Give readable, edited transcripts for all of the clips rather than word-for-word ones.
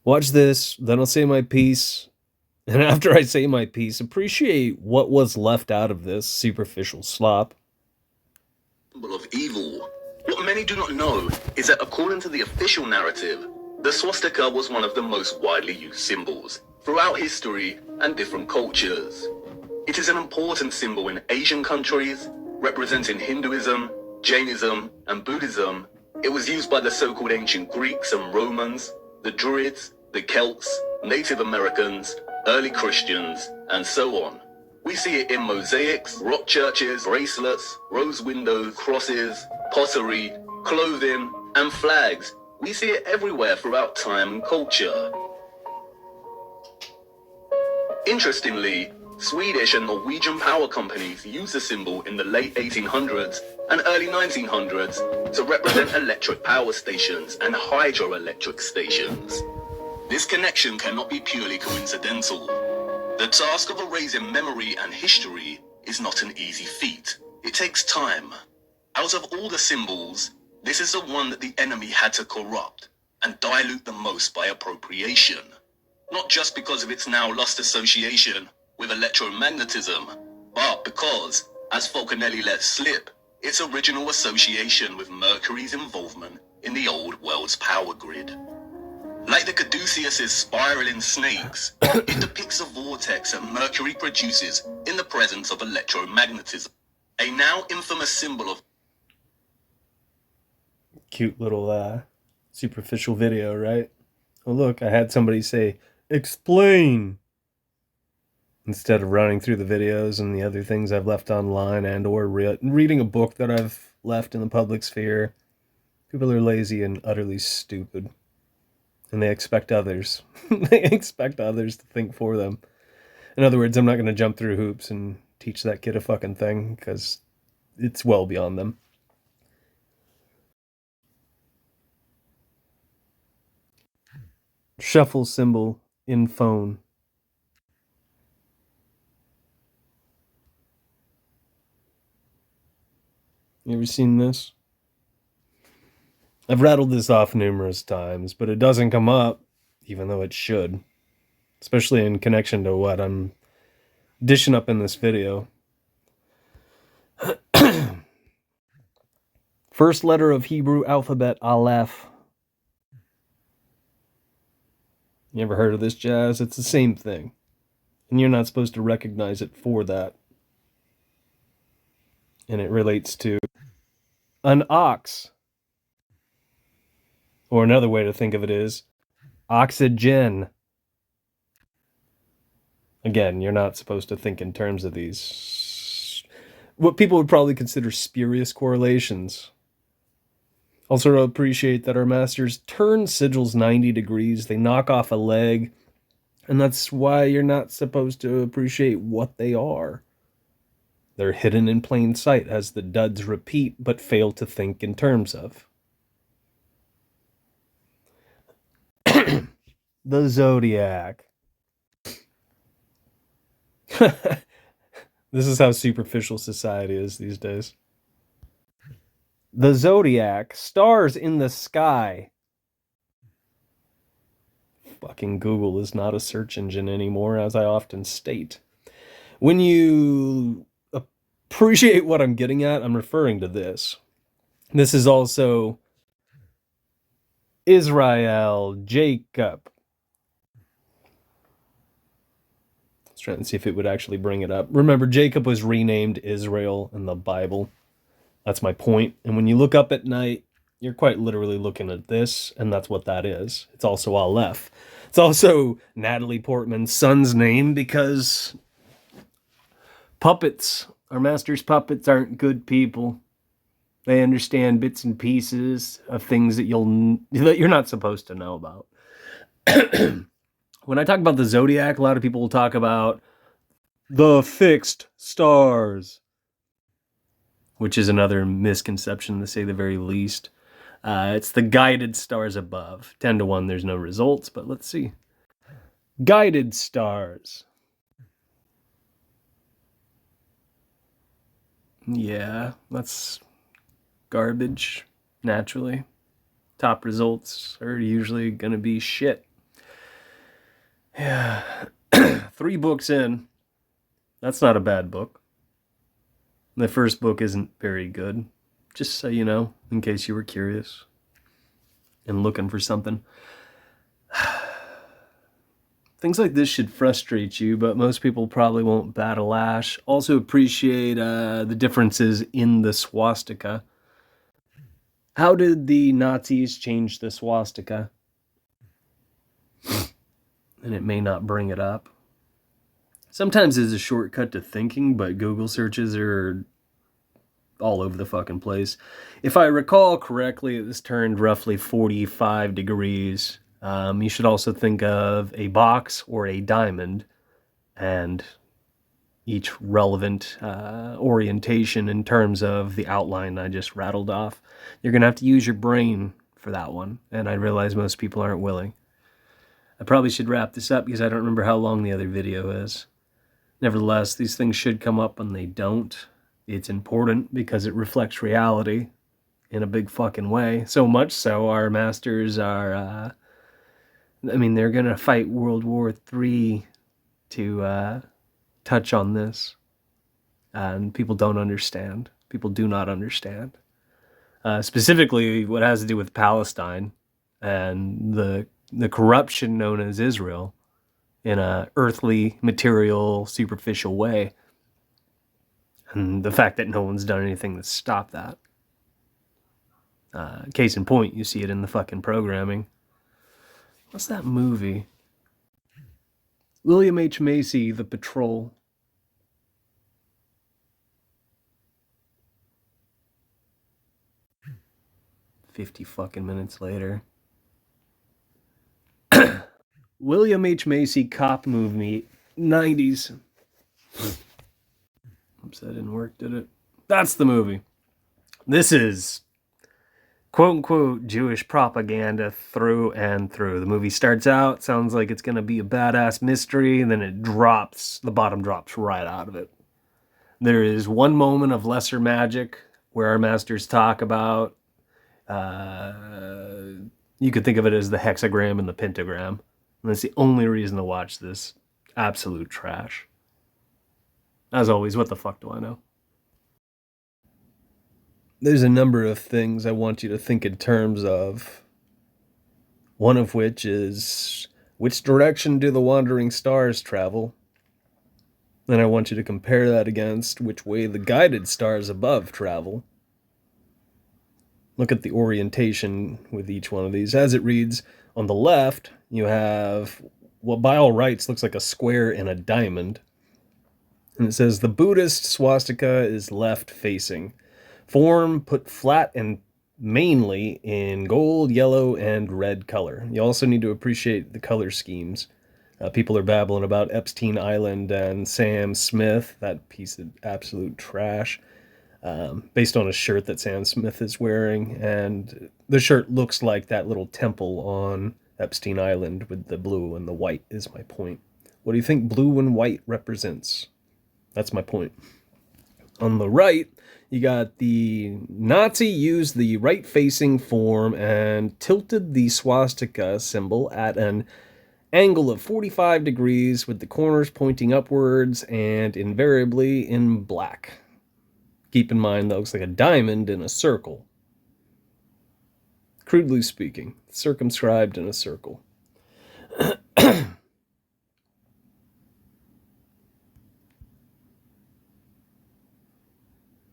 Watch this, then I'll say my piece. And after I say my piece, appreciate what was left out of this superficial slop. Symbol of evil. What many do not know is that according to the official narrative, the swastika was one of the most widely used symbols throughout history and different cultures. It is an important symbol in Asian countries, representing Hinduism, Jainism, and Buddhism. It was used by the so-called ancient Greeks and Romans, the Druids, the Celts, Native Americans, early Christians, and so on. We see it in mosaics, rock churches, bracelets, rose windows, crosses, pottery, clothing, and flags. We see it everywhere throughout time and culture. Interestingly, Swedish and Norwegian power companies used the symbol in the late 1800s and early 1900s to represent electric power stations and hydroelectric stations. This connection cannot be purely coincidental. The task of erasing memory and history is not an easy feat. It takes time. Out of all the symbols, this is the one that the enemy had to corrupt and dilute the most by appropriation. Not just because of its now lost association with electromagnetism, but because, as Falconelli let slip, its original association with Mercury's involvement in the old world's power grid. Like the Caduceus' spiraling snakes, it depicts a vortex that Mercury produces in the presence of electromagnetism, a now infamous symbol of... Cute little superficial video, right? Oh look, I had somebody say, explain! Instead of running through the videos and the other things I've left online and or reading a book that I've left in the public sphere. People are lazy and utterly stupid. And they expect others. They expect others to think for them. In other words, I'm not going to jump through hoops and teach that kid a fucking thing, because it's well beyond them. Shuffle symbol in phone. You ever seen this? I've rattled this off numerous times, but it doesn't come up, even though it should. Especially in connection to what I'm dishing up in this video. First letter of Hebrew alphabet, Aleph. You ever heard of this jazz? It's the same thing. And you're not supposed to recognize it for that. And it relates to an ox. Or another way to think of it is oxygen. Again, you're not supposed to think in terms of these, what people would probably consider spurious correlations. Also appreciate that our masters turn sigils 90 degrees. They knock off a leg. And that's why you're not supposed to appreciate what they are. They're hidden in plain sight, as the duds repeat but fail to think in terms of. The zodiac. This is how superficial society is these days. The zodiac, stars in the sky. Fucking Google is not a search engine anymore, as I often state. When you appreciate what I'm getting at, I'm referring to this. This is also Israel, Jacob. I was trying to see if it would actually bring it up. Remember, Jacob was renamed Israel in the Bible. That's my point. And when you look up at night, you're quite literally looking at this, and that's what that is. It's also Aleph. It's also Natalie Portman's son's name, because puppets, our master's puppets, aren't good people. They understand bits and pieces of things that you're not supposed to know about. When I talk about the zodiac, a lot of people will talk about the fixed stars, which is another misconception, to say the very least. It's the guided stars above. 10 to 1, there's no results, but let's see. Guided stars. Yeah, that's garbage, naturally. Top results are usually going to be shit. Yeah. 3 books in. That's not a bad book. The first book isn't very good. Just so you know, in case you were curious and looking for something. Things like this should frustrate you, but most people probably won't bat a lash. Also appreciate the differences in the swastika. How did the Nazis change the swastika? And it may not bring it up. Sometimes it's a shortcut to thinking, but Google searches are all over the fucking place. If I recall correctly, it was turned roughly 45 degrees. You should also think of a box or a diamond and each relevant orientation in terms of the outline I just rattled off. You're going to have to use your brain for that one, and I realize most people aren't willing. I probably should wrap this up because I don't remember how long the other video is. Nevertheless, these things should come up when they don't. It's important because it reflects reality in a big fucking way. So much so, our masters are, they're going to fight World War III to touch on this. And people don't understand. People do not understand. Specifically, what has to do with Palestine and the corruption known as Israel in a earthly, material, superficial way. And the fact that no one's done anything to stop that. Case in point, you see it in the fucking programming. What's that movie? William H. Macy, The Patrol. $50 fucking minutes later. William H. Macy cop movie, 90s. Oops, that didn't work, did it? That's the movie. This is quote-unquote Jewish propaganda through and through. The movie starts out, sounds like it's going to be a badass mystery, and then it drops, the bottom drops right out of it. There is one moment of lesser magic where our masters talk about, you could think of it as the hexagram and the pentagram. And that's the only reason to watch this. Absolute trash. As always, what the fuck do I know? There's a number of things I want you to think in terms of. One of which is, which direction do the wandering stars travel? Then I want you to compare that against which way the guided stars above travel. Look at the orientation with each one of these. As it reads, on the left, you have what by all rights looks like a square and a diamond. And it says, the Buddhist swastika is left facing. Form put flat and mainly in gold, yellow, and red color. You also need to appreciate the color schemes. People are babbling about Epstein Island and Sam Smith, that piece of absolute trash, based on a shirt that Sam Smith is wearing. And the shirt looks like that little temple on Epstein Island with the blue and the white is my point. What do you think blue and white represents? That's my point. On the right, you got the Nazi used the right-facing form and tilted the swastika symbol at an angle of 45 degrees with the corners pointing upwards and invariably in black. Keep in mind that looks like a diamond in a circle. Crudely speaking, circumscribed in a circle.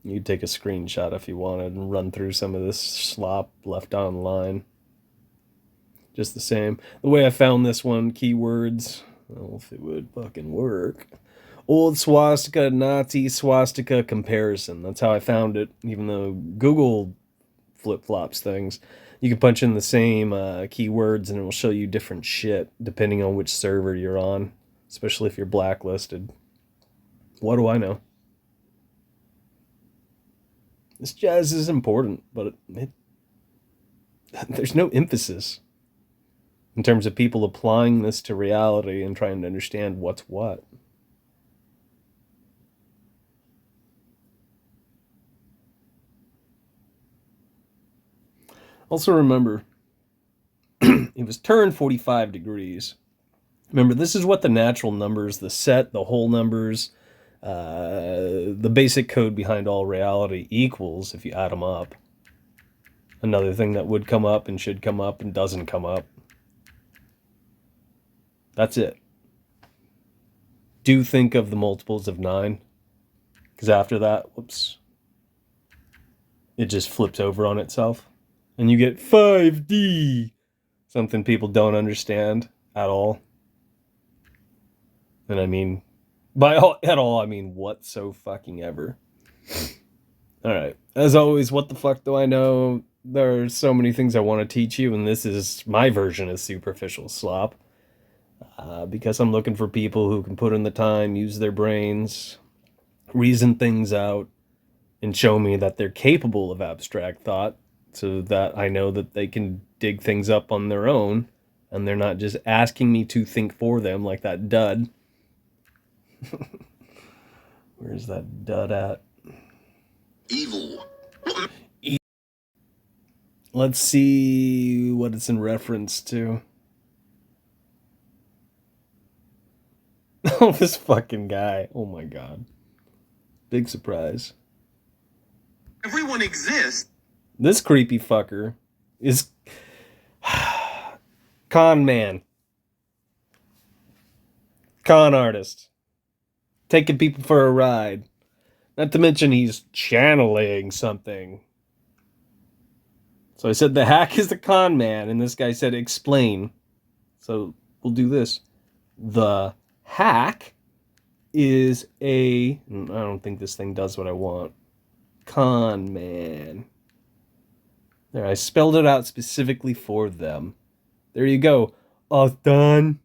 You'd take a screenshot if you wanted and run through some of this slop left online. Just the same. The way I found this one, keywords, I don't know if it would fucking work. Old swastika, Nazi swastika comparison. That's how I found it, even though Google flip-flops things. You can punch in the same keywords and it will show you different shit depending on which server you're on, especially if you're blacklisted. What do I know? This jazz is important, but there's no emphasis in terms of people applying this to reality and trying to understand what's what. Also remember, it was turned 45 degrees. Remember, this is what the natural numbers, the set, the whole numbers, the basic code behind all reality equals if you add them up. Another thing that would come up and should come up and doesn't come up. That's it. Do think of the multiples of 9. Because after that, whoops, it just flips over on itself. And you get 5D. Something people don't understand at all. And I mean, by all, at all, I mean what so fucking ever. Alright, as always, what the fuck do I know? There are so many things I want to teach you, and this is my version of superficial slop. Because I'm looking for people who can put in the time, use their brains, reason things out, and show me that they're capable of abstract thought, so that I know that they can dig things up on their own, and they're not just asking me to think for them like that dud. Where's that dud at? Evil. Let's see what it's in reference to. Oh, this fucking guy. Oh my god. Big surprise. Everyone exists. This creepy fucker is con man. Con artist. Taking people for a ride. Not to mention he's channeling something. So I said the hack is the con man, and this guy said explain. So we'll do this. The hack is I don't think this thing does what I want. Con man. There, I spelled it out specifically for them. There you go. All done.